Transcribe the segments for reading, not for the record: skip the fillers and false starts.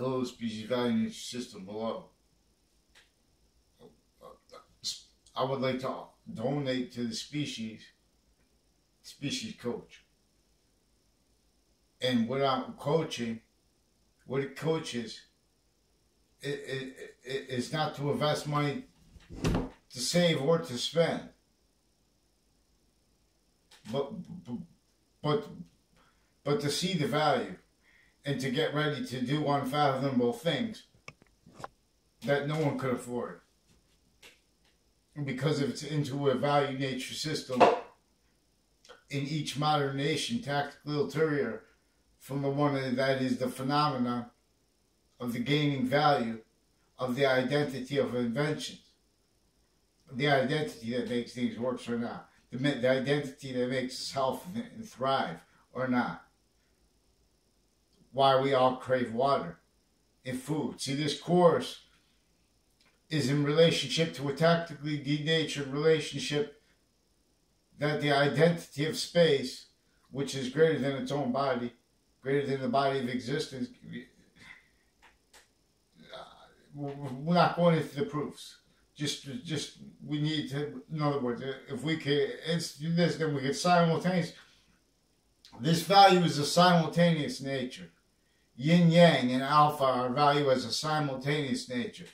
Hello, species value nature system. Hello. I would like to donate to the species coach. And what I'm coaching, what it coaches, it's not to invest money to save or to spend, but to see the value and to get ready to do unfathomable things that no one could afford. Because if it's into a value nature system in each modern nation, tactically ulterior from the one that is the phenomena of the gaining value of the identity of inventions, the identity that makes things work or not, the identity that makes us health and thrive or not. Why we all crave water and food. See, this course is in relationship to a tactically denatured relationship that the identity of space, which is greater than its own body, greater than the body of existence, we're not going into the proofs. Just we need to, in other words, if we could do this, then we could simultaneously. This value is a simultaneous nature. Yin Yang and Alpha are value as a simultaneous nature.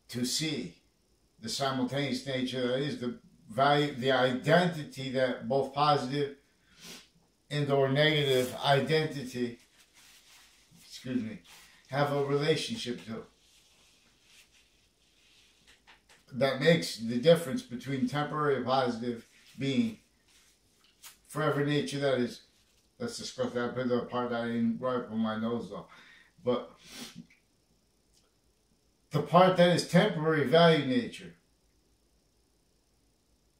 To see the simultaneous nature that is the value, the identity that both positive and or negative identity, have a relationship to. That makes the difference between temporary positive being forever nature, that is, let's discuss that, but the part I didn't write on my nose though. But the part that is temporary value nature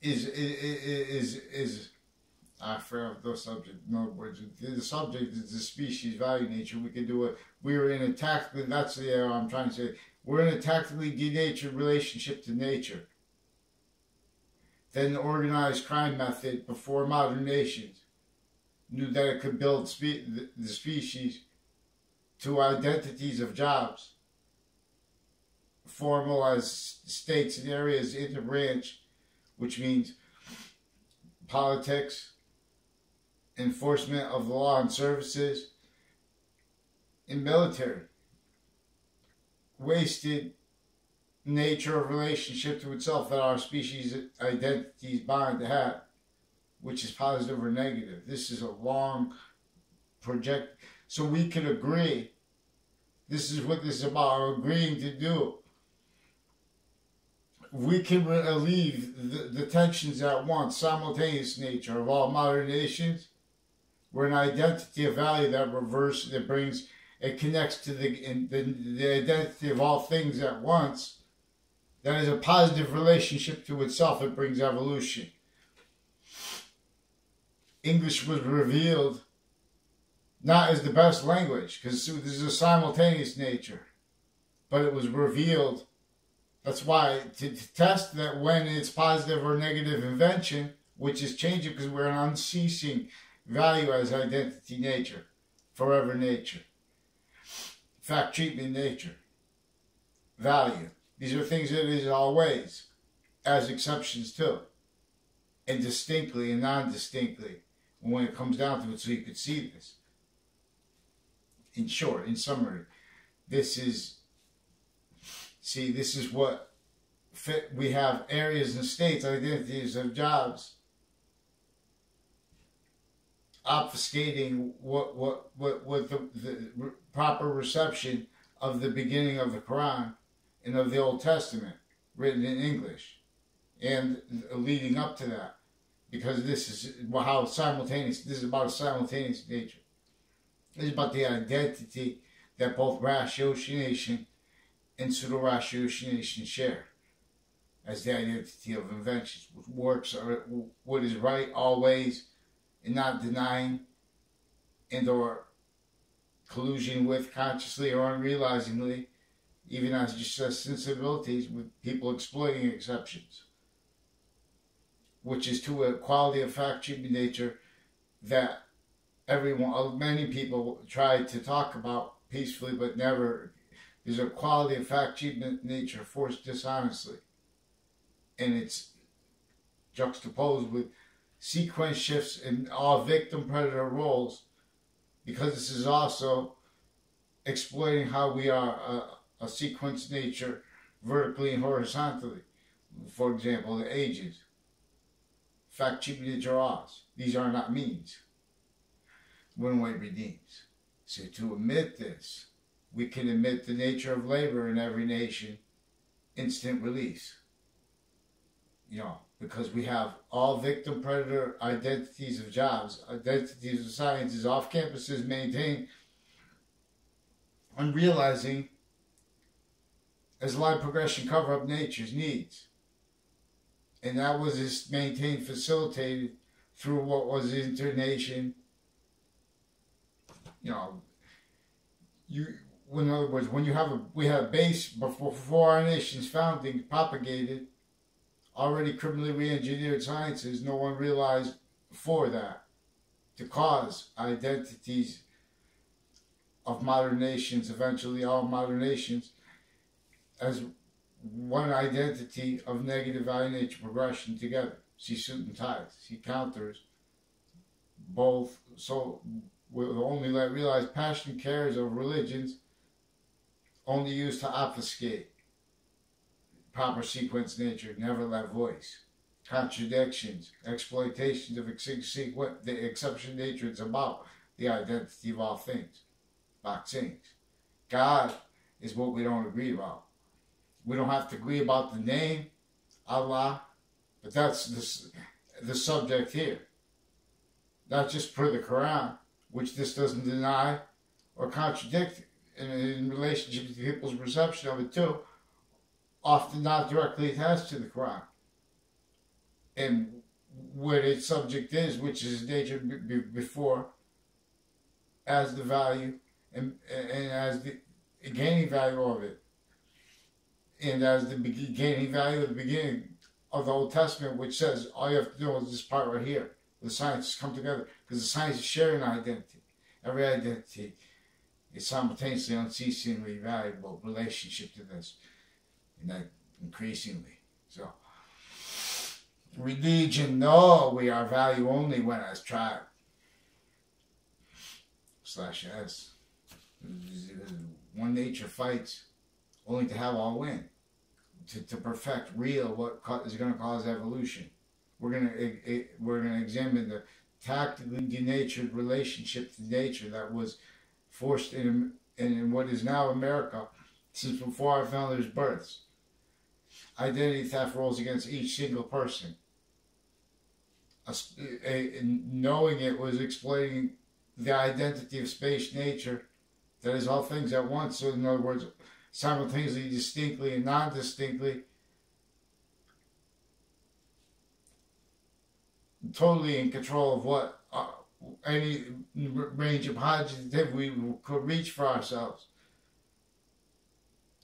is I forgot the subject. In other words, the subject is the species value nature. We can do it. We are in a tactically, that's the error I'm trying to say. We're in a tactically denatured relationship to nature. Then the organized crime method before modern nations knew that it could build the species to identities of jobs, formalized states and areas interbranch, which means politics, enforcement of the law and services, and military. Wasted nature of relationship to itself that our species identities bind to have, which is positive or negative. This is a long project, so we can agree. This is what this is about, agreeing to do. We can relieve the tensions at once, simultaneous nature of all modern nations. We're an identity of value that brings, it connects to the identity of all things at once. That is a positive relationship to itself. It brings evolution. English was revealed not as the best language, because this is a simultaneous nature, but it was revealed. That's why to test that when it's positive or negative invention, which is changing because we're an unceasing value as identity nature, forever nature, fact treatment nature, value. These are things that it is always, as exceptions too, and distinctly and non-distinctly, when it comes down to it, so you could see this. In short, in summary, this is what fit. We have areas and states, identities of jobs, obfuscating what the proper reception of the beginning of the Quran and of the Old Testament, written in English, and leading up to that, because this is how simultaneous. This is about a simultaneous nature. This is about the identity that both ratiocination and pseudo-ratiocination share as the identity of inventions, which works or what is right always, and not denying and or collusion with consciously or unrealizingly, even as just as sensibilities with people exploiting exceptions. which is to a quality of fact treatment nature that many people try to talk about peacefully, but never. There's a quality of fact treatment nature forced dishonestly, and it's juxtaposed with sequence shifts in all victim predator roles, because this is also exploiting how we are a sequence nature vertically and horizontally. For example, the ages. Fact treatment nature laws. These are not means. One way redeems. So to admit this, we can admit the nature of labor in every nation, instant release. Because we have all victim predator identities of jobs, identities of sciences, off campuses maintained, unrealizing as life progression cover up nature's needs. And that was maintained, facilitated through what was internation. In other words, when we have a base before our nation's founding propagated, already criminally re-engineered sciences, no one realized before that to cause identities of modern nations, eventually all modern nations, as one identity of negative value nature progression together. See suit and ties. See counters. Both. So we'll only realize passion cares of religions only used to obfuscate proper sequence nature, never let voice. Contradictions, exploitations of the exception nature, it's about the identity of all things. About things. God is what we don't agree about. We don't have to agree about the name, Allah, but that's the subject here. Not just per the Quran, which this doesn't deny or contradict in relationship to people's perception of it too, often not directly attached to the Quran. And what its subject is, which is nature before, as the value and as the gaining value of it. And as the gaining value at the beginning of the Old Testament, which says all you have to do is this part right here. The sciences come together because the sciences share an identity. Every identity is simultaneously unceasingly valuable relationship to this, and that increasingly. So, religion, no, we are value only when as tribe. /S. One nature fights only to have all win, to perfect real what is going to cause evolution. We're going to examine the tactically denatured relationship to nature that was forced in what is now America since before our founders' births. Identity theft rolls against each single person. Knowing it was exploiting the identity of space nature that is all things at once. So in other words, simultaneously, distinctly and non-distinctly, totally in control of what any range of positive we could reach for ourselves.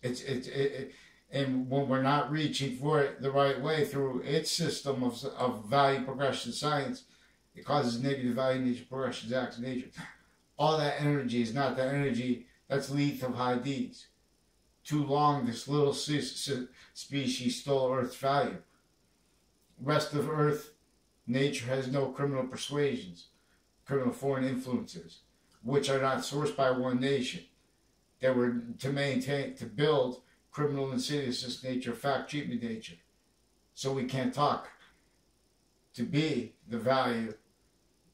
And when we're not reaching for it the right way through its system of value progression science, it causes negative value nature progression acts of nature. All that energy is not the energy that's lethal of high Ds. Too long, this little species stole Earth's value. Rest of Earth, nature has no criminal persuasions, criminal foreign influences, which are not sourced by one nation. They were to build criminal insidiousness nature, fact treatment nature. So we can't talk to be the value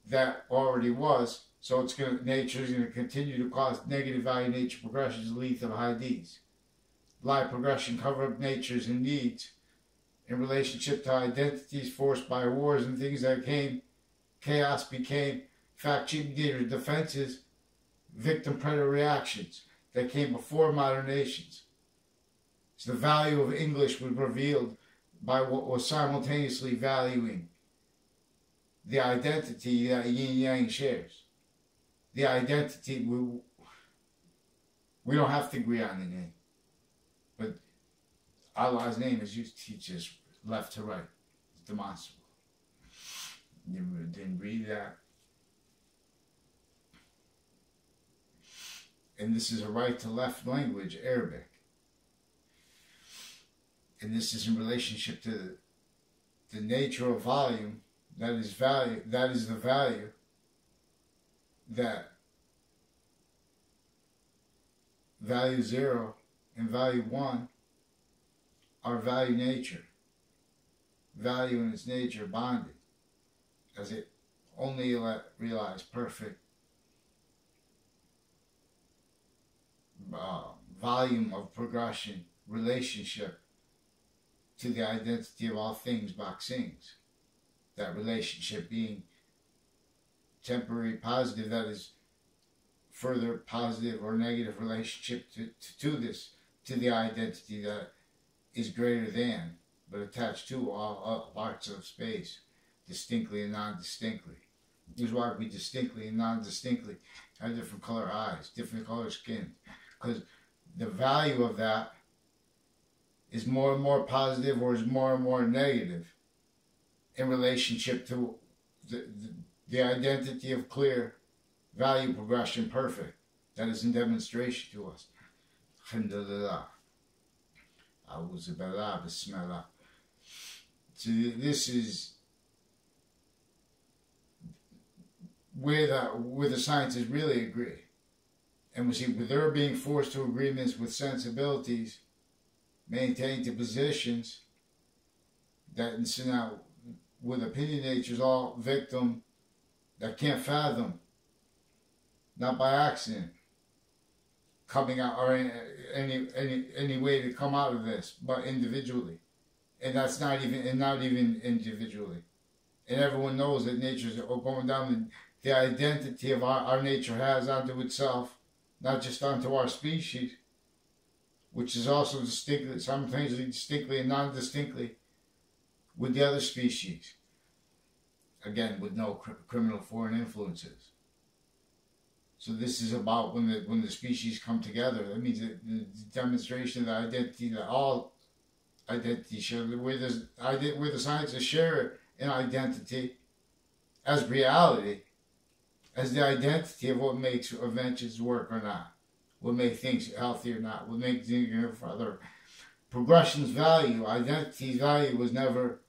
that already was. So nature is going to continue to cause negative value nature progressions, lethal high Ds. Life progression cover up natures and needs in relationship to identities forced by wars and things that came. Chaos became fact treatment nature defenses, victim predator reactions that came before modern nations. So the value of English was revealed by what was simultaneously valuing the identity that Yin Yang shares. The identity, we don't have to agree on the name, but Allah's name is used to teach us left to right. It's demonstrable. You didn't read that. And this is a right to left language, Arabic. And this is in relationship to the nature of volume. That is value. That is the value that value 0 and value 1 are value nature. Value in its nature bonded, as it only realize perfect volume of progression, relationship to the identity of all things, Baksings. That relationship being temporary positive, that is further positive or negative relationship to this, to the identity that is greater than, but attached to all parts of space, distinctly and non-distinctly. This is why we distinctly and non-distinctly have different color eyes, different color skin, because the value of that is more and more positive or is more and more negative in relationship to the identity of clear value progression perfect that is in demonstration to us. Alhamdulillah. Auzubillah, Bismillah. So this is where the sciences really agree. And we see with their being forced to agreements with sensibilities, maintained to positions that now with opinion natures all victim that can't fathom, not by accident, coming out or any way to come out of this, but individually, and that's not even individually, and everyone knows that nature's going down. The identity of our nature has onto itself, not just onto our species, which is also distinctly, simultaneously distinctly and non-distinctly with the other species. Again, with no criminal foreign influences. So this is about when the species come together. That means the demonstration of the identity that all identities share, where the sciences share an identity as reality, as the identity of what makes inventions work or not, what makes things healthy or not, what makes things further. Progression's value, identity's value was never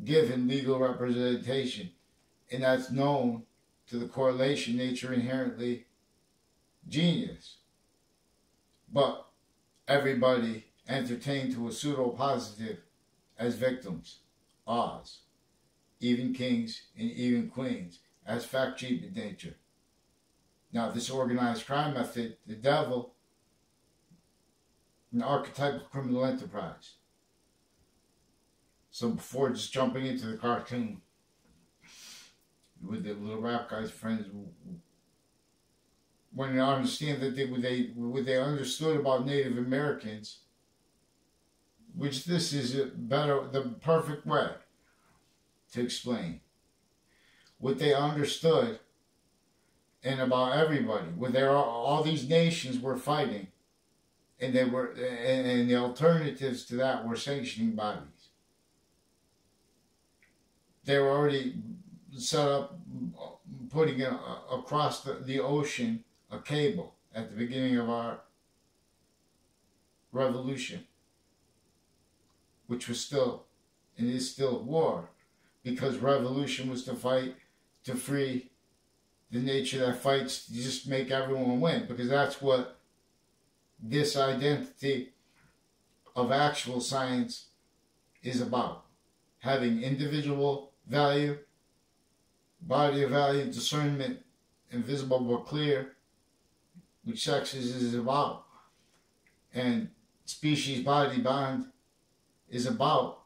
given legal representation, and that's known to the correlation nature inherently genius. But everybody entertained to a pseudo-positive as victims, Oz, even kings and even queens, as fact-cheated nature. Now this organized crime method, the devil, an archetypal criminal enterprise. So before just jumping into the cartoon with the little rap guy's friends, when they understand that what they understood about Native Americans, which this is the perfect way to explain what they understood, and about everybody, where all these nations were fighting, and and the alternatives to that were sanctioning bodies. They were already set up putting across the ocean a cable at the beginning of our revolution, which was still and is still war, because revolution was to fight to free the nature that fights to just make everyone win, because that's what this identity of actual science is about. Having individual value, body of value, discernment, invisible but clear, which sexes is about, and species body bond is about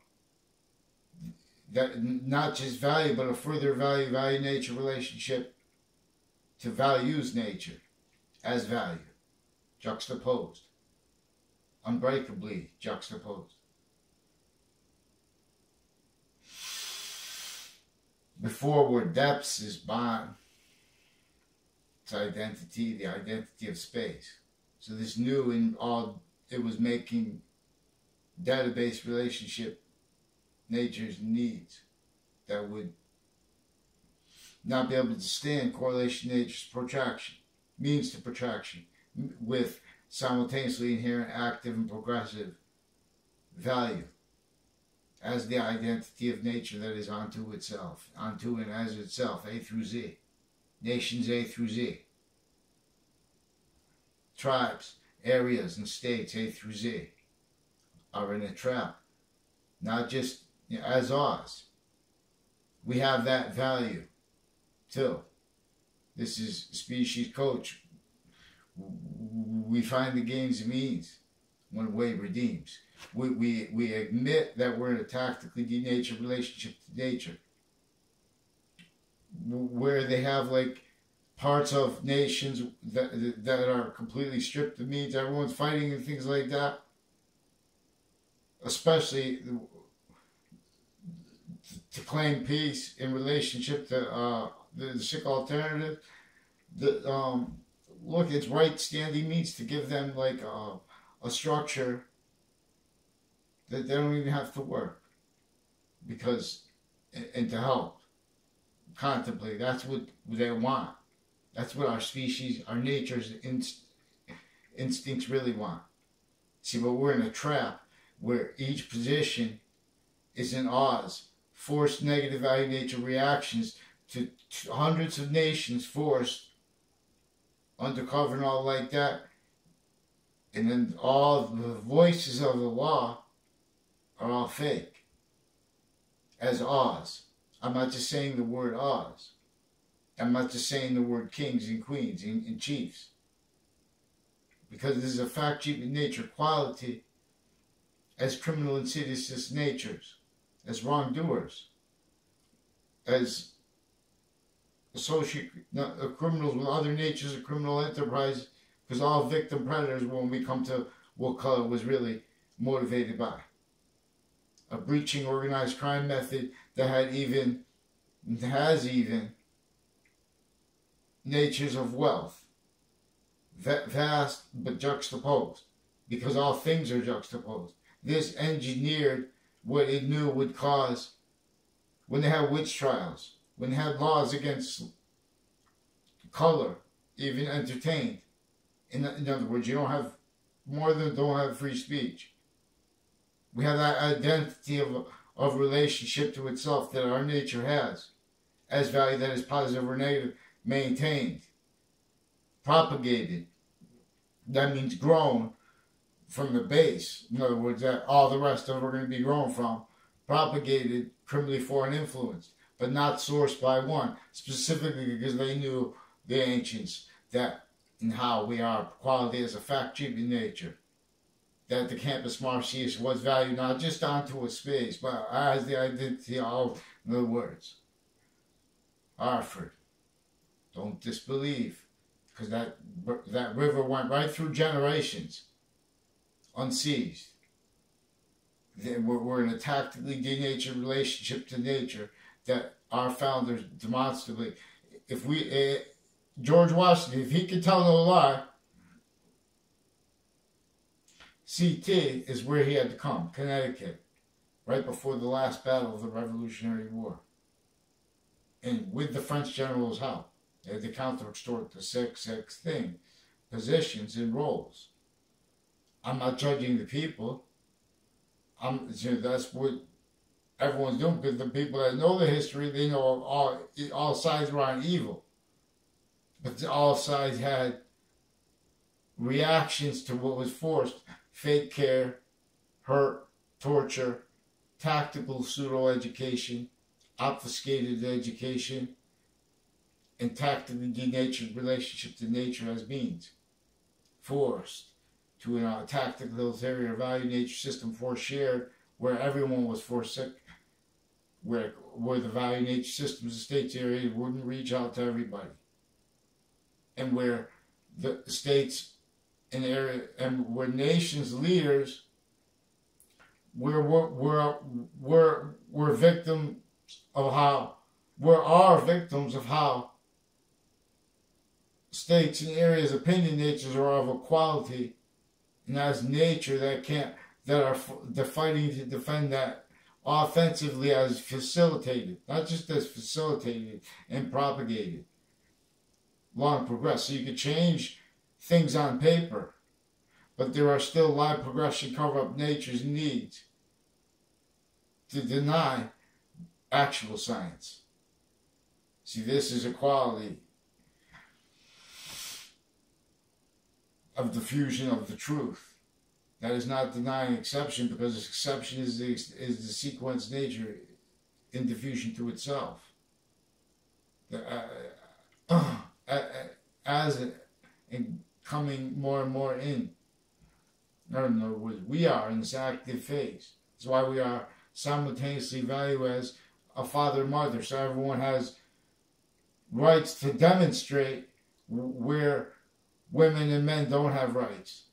that, not just value but a further value nature relationship to values nature as value, juxtaposed, unbreakably juxtaposed. Before were depths is bond, its identity, the identity of space. So this new in all, it was making database relationship nature's needs that would not be able to stand correlation nature's protraction, means to protraction, with simultaneously inherent active and progressive value as the identity of nature that is unto itself, unto and as itself, A through Z. Nations A through Z. Tribes, areas, and states A through Z are in a trap. Not just as Oz. We have that value too. This is species coach. We find the gains and means when way redeems. We admit that we're in a tactically denatured relationship to nature, where they have like parts of nations that are completely stripped of means. Everyone's fighting and things like that. Especially to claim peace in relationship to the sick alternative. Look, it's right standing means to give them like a structure that they don't even have to work, because and to help contemplate. That's what they want. That's what our species, our nature's instincts really want. See, but we're in a trap where each position is in Oz, forced negative value nature reactions to hundreds of nations forced undercover and all like that. And then all the voices of the law are all fake. As Oz. I'm not just saying the word Oz. I'm not just saying the word kings and queens and chiefs. Because this is a fact cheap in nature quality as criminal insidious natures, as wrongdoers, as associate criminals with other natures of criminal enterprise, because all victim predators, when we come to what color was really motivated by. A breaching organized crime method that has even natures of wealth, vast but juxtaposed, because all things are juxtaposed. This engineered what it knew would cause when they had witch trials, when they had laws against color, even entertained. In other words, you don't have free speech. We have that identity of relationship to itself that our nature has, as value that is positive or negative, maintained, propagated. That means grown from the base. In other words, that all the rest of it are going to be grown from, propagated, criminally foreign influence, but not sourced by one, specifically because they knew, the ancients, that and how we are quality as a fact cheap in nature. That the campus Marcius was valued not just onto a space, but as the identity of the words. Hartford, don't disbelieve, because that river went right through generations, unseized. We're in a tactically denatured relationship to nature that our founders demonstrably, if we, George Washington, if he could tell no lie, CT is where he had to come, Connecticut, right before the last battle of the Revolutionary War. And with the French generals' help, they had to counter-extort the 6-6 thing, positions and roles. I'm not judging the people. That's what everyone's doing, because the people that know the history, they know all sides were on evil. But all sides had reactions to what was forced. Fake care, hurt, torture, tactical pseudo-education, obfuscated education, and tactically denatured relationship to nature as means. Forced to a tactical ulterior value nature system force shared, where everyone was forced sick, where the value nature systems of states area wouldn't reach out to everybody. And where the states in area and where nations leaders we're victims of how victims of how states and areas opinion natures are of equality, and as nature that are fighting to defend that offensively as facilitated, not just as facilitated and propagated, long progress. So you could change things on paper, but there are still live progression cover up nature's needs to deny actual science. See, this is a quality of the fusion of the truth. That is not denying exception, because exception is the sequence nature in diffusion to itself. As and coming more and more in. In other words, we are in this active phase. That's why we are simultaneously valued as a father and mother. So everyone has rights to demonstrate where women and men don't have rights.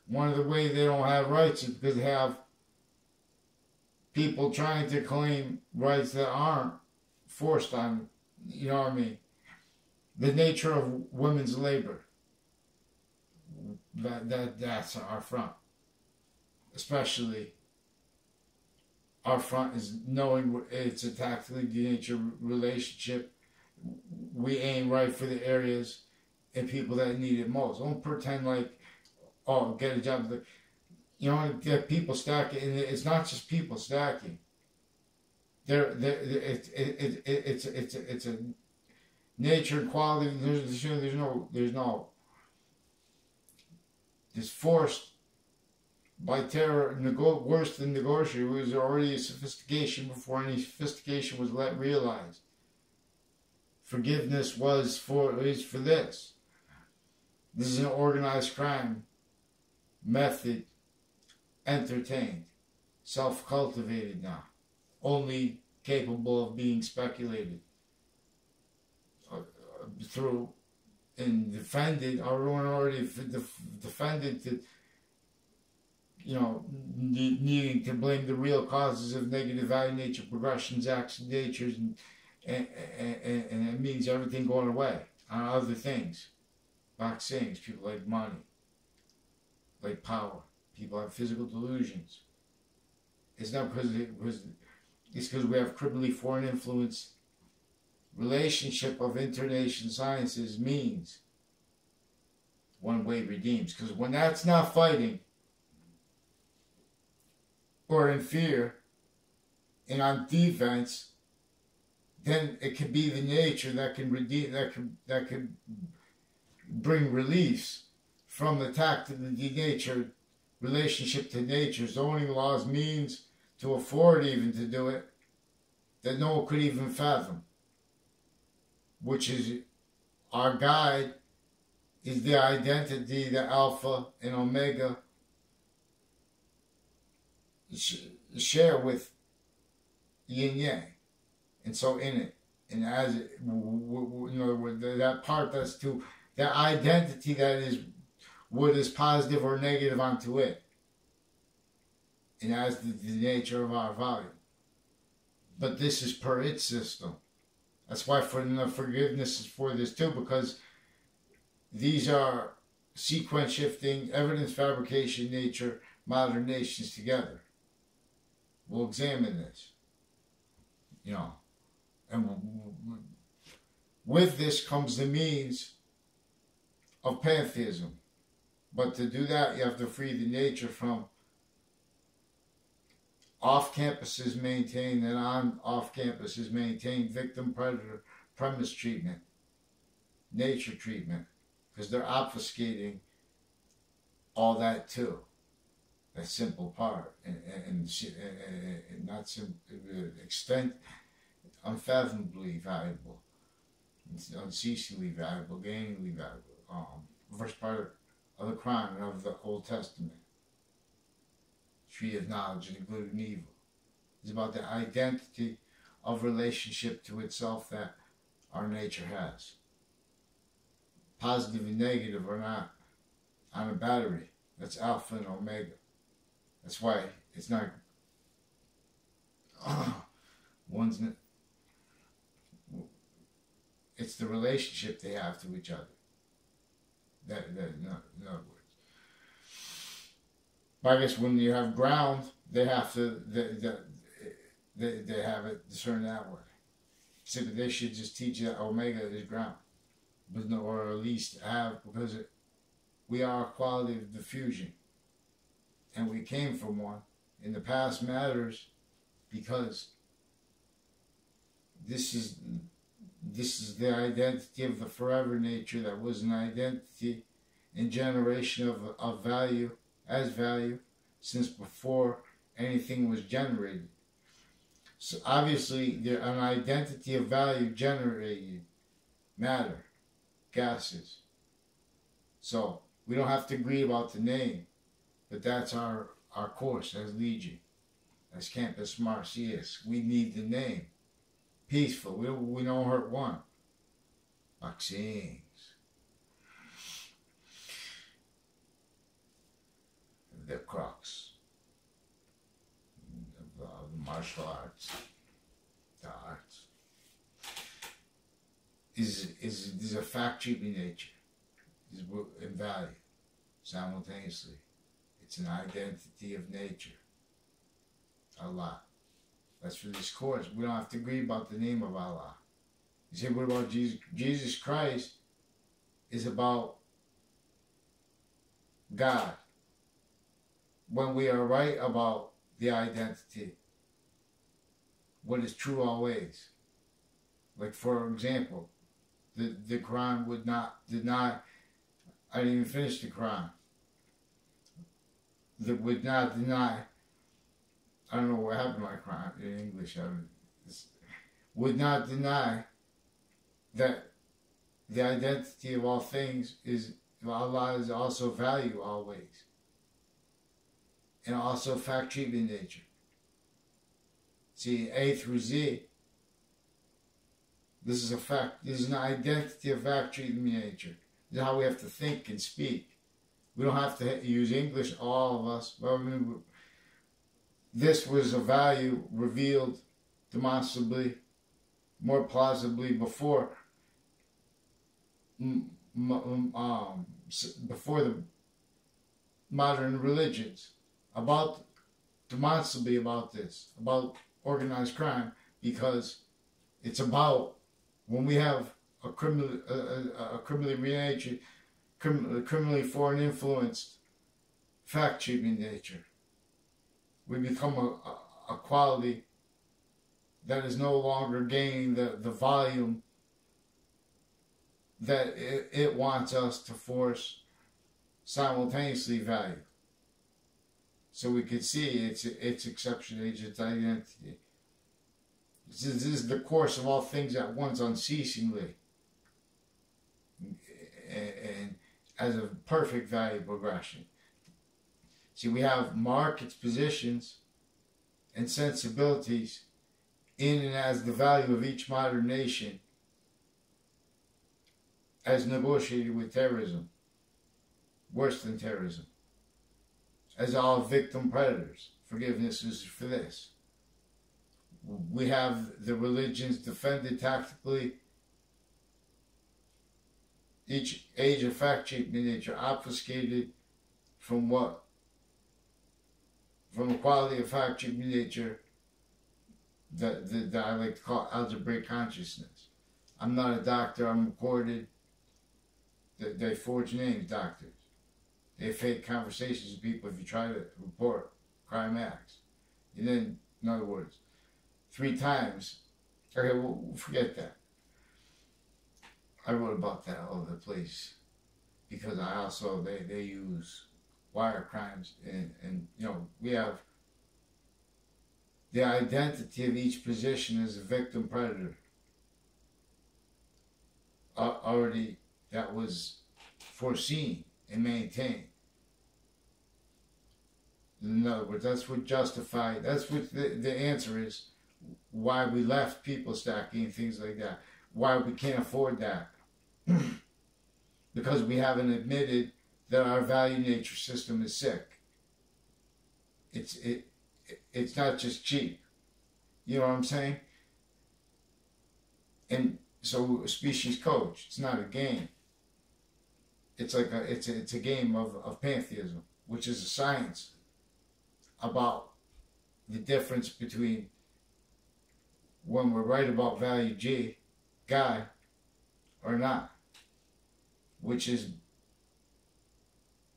One of the ways they don't have rights is because they have people trying to claim rights that aren't forced on them. You know what I mean? The nature of women's labor. That's our front. Especially, our front is knowing it's a tactically denatured relationship. We aim right for the areas and people that need it most. Don't pretend like, oh, get a job. You know, get people stacking. And it's not just people stacking. It's a nature and quality. This forced by terror, worse than negotiation. It was already a sophistication before any sophistication was realized. Forgiveness is for this. This is an organized crime method, entertained, self-cultivated now, only capable of being speculated through and defended. Everyone already defended to, you know, needing to blame the real causes of negative value nature progressions, acts, and natures, and it means everything going away on other things. Vaccines, people like money, like power. People have physical delusions. It's not because it's because we have criminally foreign influence. Relationship of internation sciences means one way redeems. Because when that's not fighting or in fear and on defense, then it can be the nature that can redeem, that can bring reliefs from the tactically denatured relationship to nature. Zoning laws means to afford even to do it that no one could even fathom, which is our guide, is the identity, the alpha and omega share with yin yang. And so in it, and as it, you know, that part that's to that identity that is what is positive or negative onto it, and as the nature of our value. But this is per its system. That's why forgiveness is for this too, because these are sequence shifting, evidence fabrication, nature, modern nations together. We'll examine this, you know, and with this comes the means of pantheism. But to do that, you have to free the nature from off-campuses maintained and off-campuses maintained victim-predator premise treatment, nature treatment, because they're obfuscating all that too. That simple part, and not simple, extent, unfathomably valuable, unceasingly valuable, gainingly valuable. First part of the crime of the Old Testament. Tree of knowledge of good and evil. It's about the identity of relationship to itself that our nature has. Positive and negative are not on a battery. That's alpha and omega. That's why it's not it's the relationship they have to each other. In other words. But I guess when you have ground, they have to. they have it discerned that way. So they should just teach that omega is ground, but no, or at least have, because we are a quality of diffusion, and we came from one. In the past matters because this is the identity of the forever nature that was an identity in generation of value as value since before anything was generated. So obviously an identity of value generated matter, gases. So we don't have to agree about the name, but that's our course as Legion, as Campus Marcius. We need the name. Peaceful. We don't hurt one. Vaccines. The crux of the martial arts, the arts, is a fact-keeping nature, is in value, simultaneously. It's an identity of nature. Allah. That's for this course. We don't have to agree about the name of Allah. You say, what about Jesus? Jesus Christ is about God. When we are right about the identity, what is true always. Like, for example, the Quran would not deny, I didn't even finish the Quran, that would not deny, I don't know what happened to my Quran in English, would not deny that the identity of all things is, Allah is also value always. And also fact-keeping nature. See, A through Z, this is a fact, this is an identity of fact-keeping nature. This is how we have to think and speak. We don't have to use English, all of us. Well, I mean, this was a value revealed demonstrably, more plausibly before the modern religions, demonstrably about this, about organized crime, because it's about when we have a criminally foreign influenced fact-keeping nature, we become a quality that is no longer gaining the volume that it wants us to force simultaneously value. So we could see its exception, its identity. This is the course of all things at once, unceasingly, and as a perfect value progression. See, we have markets, positions, and sensibilities in and as the value of each modern nation as negotiated with terrorism, worse than terrorism, as all victim predators. Forgiveness is for this. We have the religions defended tactically, each age of fact-keeping nature obfuscated from what? From a quality of fact-keeping nature that I like to call algebraic consciousness. I'm not a doctor, I'm recorded. They forge names, doctors. They fake conversations with people if you try to report crime acts. And then, in other words, 3 times. Okay, well, forget that. I wrote about that all over the place because I also, they use wire crimes and you know, we have the identity of each position as a victim predator. Already that was foreseen and maintained. In other words, that's what justified, that's what the answer is, why we left people stacking and things like that. Why we can't afford that. Because we haven't admitted that our value nature system is sick. It's not just cheap. You know what I'm saying? And so species coach, it's not a game. It's like it's a game of pantheism, which is a science about the difference between when we're right about value G, guy, or not, which is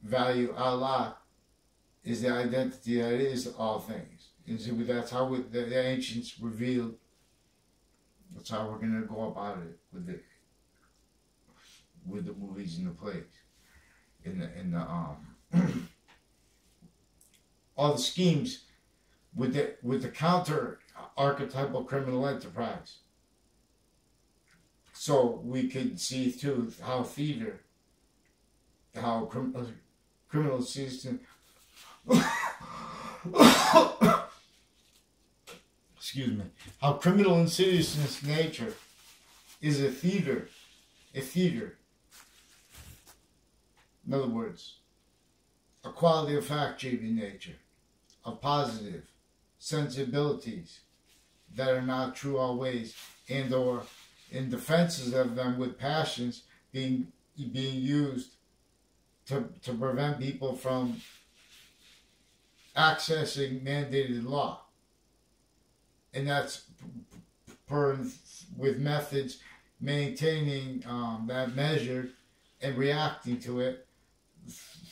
value Allah, is the identity that is all things. And so that's how the ancients revealed. That's how we're going to go about it with the movies and the plays, in the all the schemes with the counter archetypal criminal enterprise. So we could see too how theater, how criminal system. Excuse me. How criminal insidiousness nature is a theater. In other words, a quality of fact-driven nature, of positive sensibilities that are not true always, and or in defenses of them with passions being used to prevent people from accessing mandated law. And that's with methods maintaining that measure and reacting to it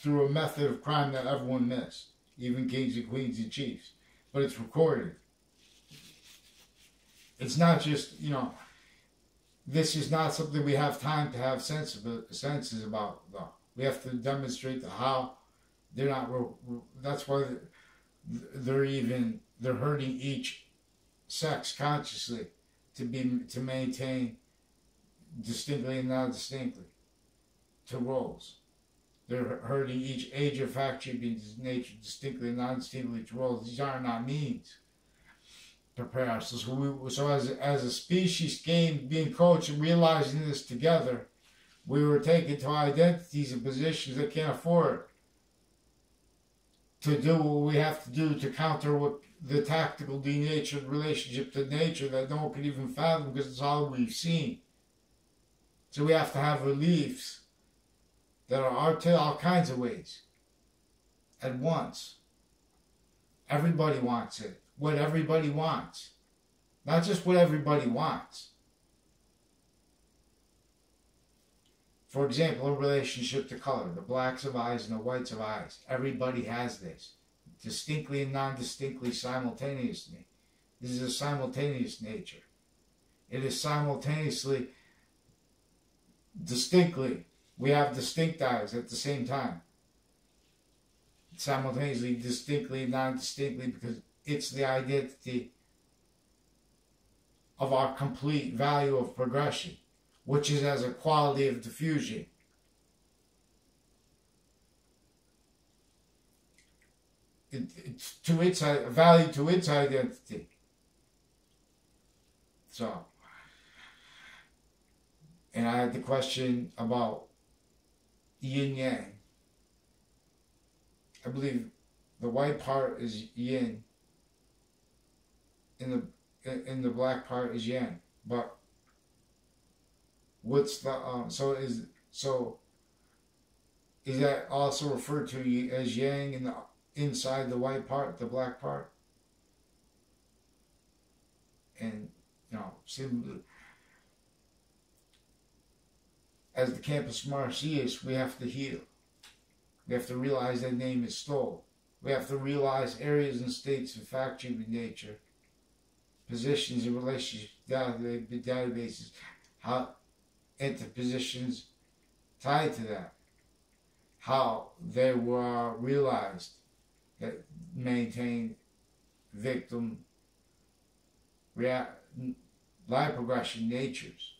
through a method of crime that everyone missed, even kings and queens and chiefs. But it's recorded. It's not just, this is not something we have time to have senses about, though. We have to demonstrate how they're not, that's why they're hurting each sex consciously to maintain distinctly and non-distinctly to roles. They're hurting each age of fact-shaping nature distinctly and non-distinctly to roles. These are not means to prepare ourselves. So as a species being coached and realizing this together, we were taken to identities and positions that can't afford to do what we have to do to counter what the tactical denatured relationship to nature that no one can even fathom because it's all we've seen. So we have to have reliefs that are all kinds of ways at once. Everybody wants it. What everybody wants. Not just what everybody wants. For example, in relationship to color, the blacks of eyes and the whites of eyes. Everybody has this. Distinctly and non-distinctly simultaneously. This is a simultaneous nature. It is simultaneously, distinctly. We have distinct eyes at the same time. Simultaneously, distinctly, non-distinctly, because it's the identity of our complete value of progression, which is as a quality of diffusion. It's to its value to its identity. So, and I had the question about Yin Yang. I believe the white part is Yin, and the black part is Yang. But what's the is that also referred to as Yang in the inside the white part, the black part? And as the Campus Marcius, we have to heal. We have to realize that name is stole. We have to realize areas and states of fact-driven nature, positions and relationship databases, how interpositions tied to that, how they were realized that maintain victim life progression natures.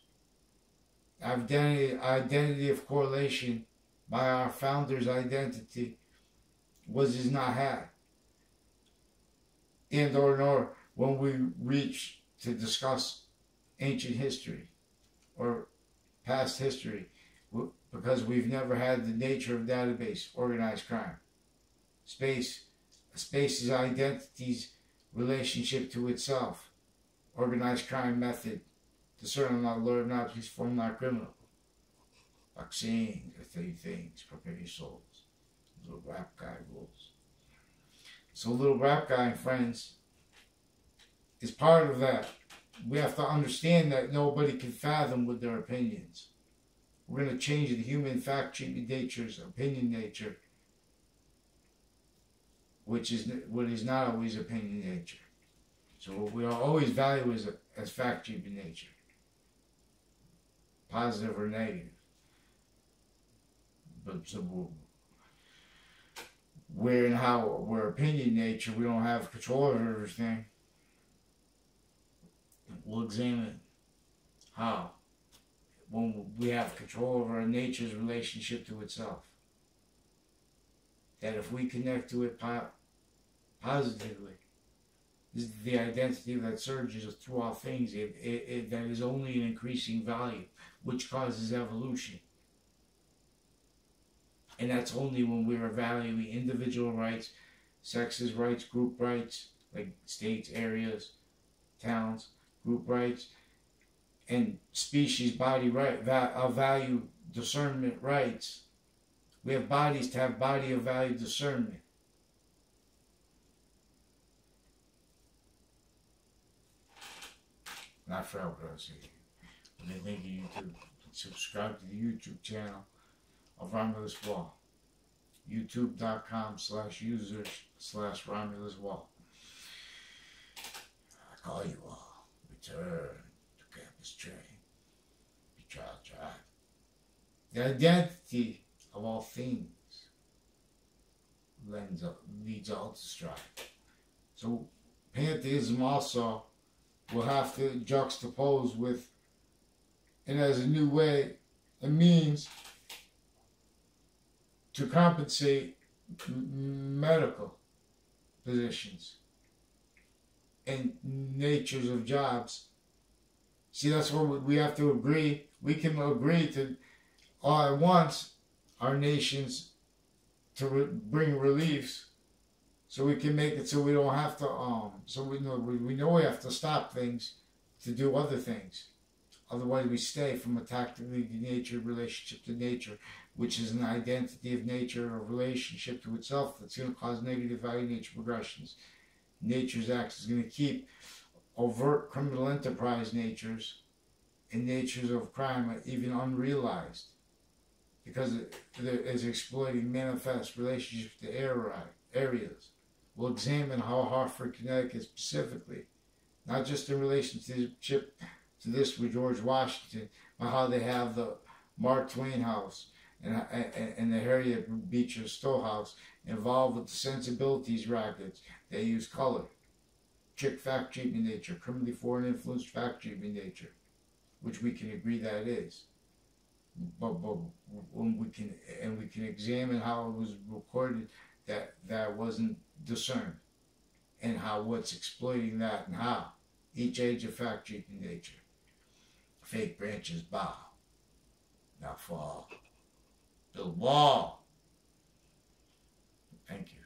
Identity of correlation by our founder's identity is not had. And or nor when we reach to discuss ancient history or past history, because we've never had the nature of database, organized crime. Space's identity's relationship to itself, organized crime method, discern not learn not peace form not criminal. Vaccine, the 30 things, prepare your souls. Little rap guy rules. So little rap guy and friends is part of that we have to understand that nobody can fathom with their opinions. We're going to change the human fact treatment nature's opinion nature, which is what is not always opinion nature. So what we always value as fact treatment nature, positive or negative. But so we're opinion nature, we don't have control over everything. We'll examine how, when we have control over our nature's relationship to itself. That if we connect to it positively, this is the identity that surges through all things. That is only an increasing value, which causes evolution. And that's only when we are valuing individual rights, sexes rights, group rights, like states, areas, towns, group rights, and species body right, value discernment rights. We have bodies to have body of value discernment. Not for outgrowth. Thank you, YouTube. Subscribe to the YouTube channel of Romulus Wall. YouTube.com/users/Romulus Wall. I call you all. Return to campus train. Be tried. The identity of all things leads all to strife. So Pantheism also will have to juxtapose with, and as a new way, a means to compensate medical positions and natures of jobs. See, that's where we have to agree. We can agree to all at once our nations to bring reliefs, so we can make it so we don't have to. So we know we have to stop things to do other things. Otherwise, we stay from a tactically denatured relationship to nature, which is an identity of nature or relationship to itself that's going to cause negative value nature progressions. Nature's acts is going to keep overt criminal enterprise natures and natures of crime even unrealized, because it is exploiting manifest relationships to areas. We'll examine how Hartford, Connecticut specifically, not just in relationship to this with George Washington, but how they have the Mark Twain House and the Harriet Beecher Stowe House involved with the sensibilities rackets. They use color, trick fact treatment nature, criminally foreign influenced fact treatment nature, which we can agree that it is. But when we can examine how it was recorded that wasn't discerned, and how what's exploiting that, and how each age of fact treatment nature. Fake branches bow, now fall. Build wall. Thank you.